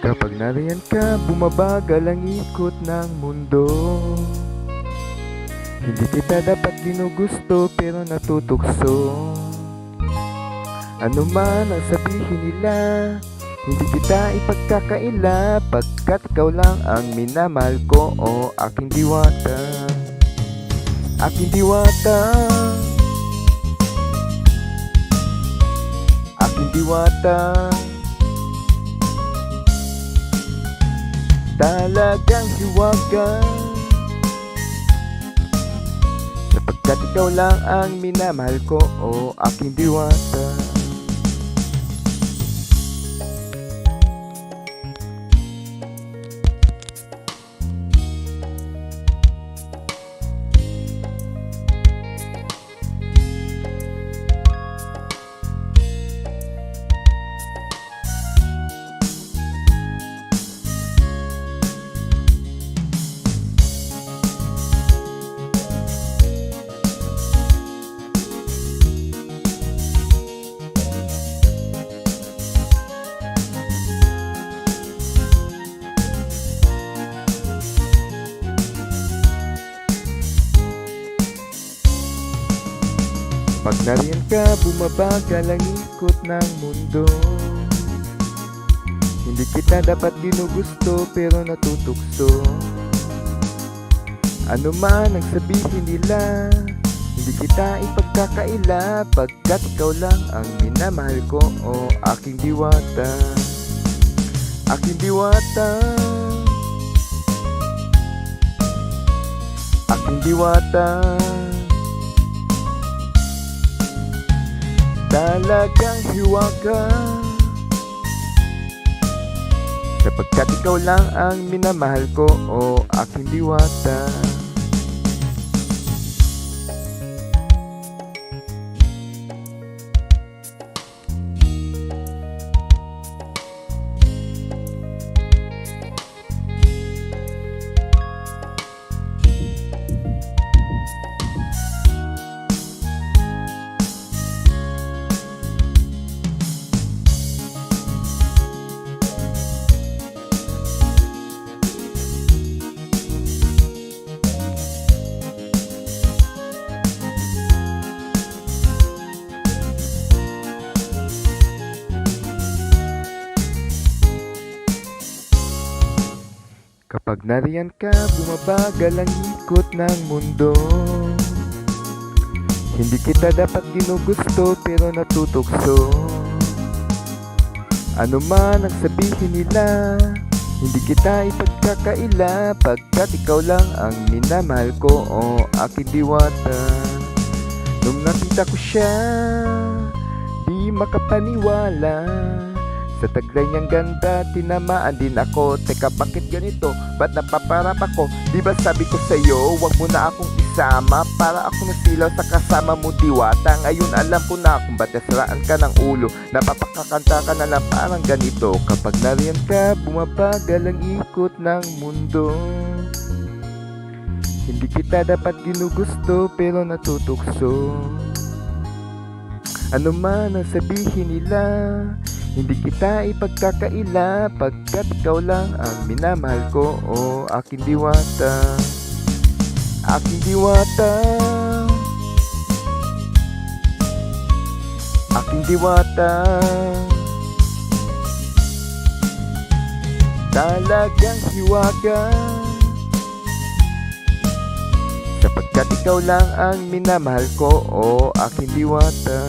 Kapag nariyan ka, bumabagal ang ikot ng mundo. Hindi kita dapat ginugusto pero natutukso. Ano man ang sabihin nila, hindi kita ipagkakaila, pagkat ikaw lang ang minamahal ko, o aking diwata. Aking diwata, aking diwata. Talagang hiwaga, sapagkat ikaw lang ang minamahal ko, o aking diwata. Pag nariyan ka, bumabagal ang ikot ng mundo. Hindi kita dapat ginugusto pero natutukso. Ano man ang sabihin nila, hindi kita ipagkakaila, pagkat ikaw lang ang minamahal ko, o aking diwata. Aking diwata, aking diwata. Talagang hiwaga, sapagkat ikaw lang ang minamahal ko, o aking diwata. Kapag nariyan ka, bumabagal ang ikot ng mundo. Hindi kita dapat ginugusto pero natutukso. Ano man ang sabihin nila, hindi kita ipagkakaila, pagkat ikaw lang ang minamahal ko, o aking diwata. Nung nakita ko siya, di makapaniwala. Sa taglay niyang ganda, tinamaan din ako. Teka, bakit ganito? Ba't napaparap ako? Di ba sabi ko sa'yo, wag mo na akong isama, para ako nasilaw sa kasama mo, diwata. Ngayon alam ko na kung ba't nasiraan ka ng ulo. Napapakakanta ka na lang parang ganito. Kapag nariyan ka, bumabagal ang ikot ng mundo. Hindi kita dapat ginugusto pero natutukso. Ano man ang sabihin nila, hindi kita ipagkakaila, pagkat ikaw lang ang minamahal ko, o aking diwata. Aking diwata, aking diwata. Talagang hiwaga, sapagkat ikaw lang ang minamahal ko, o aking diwata.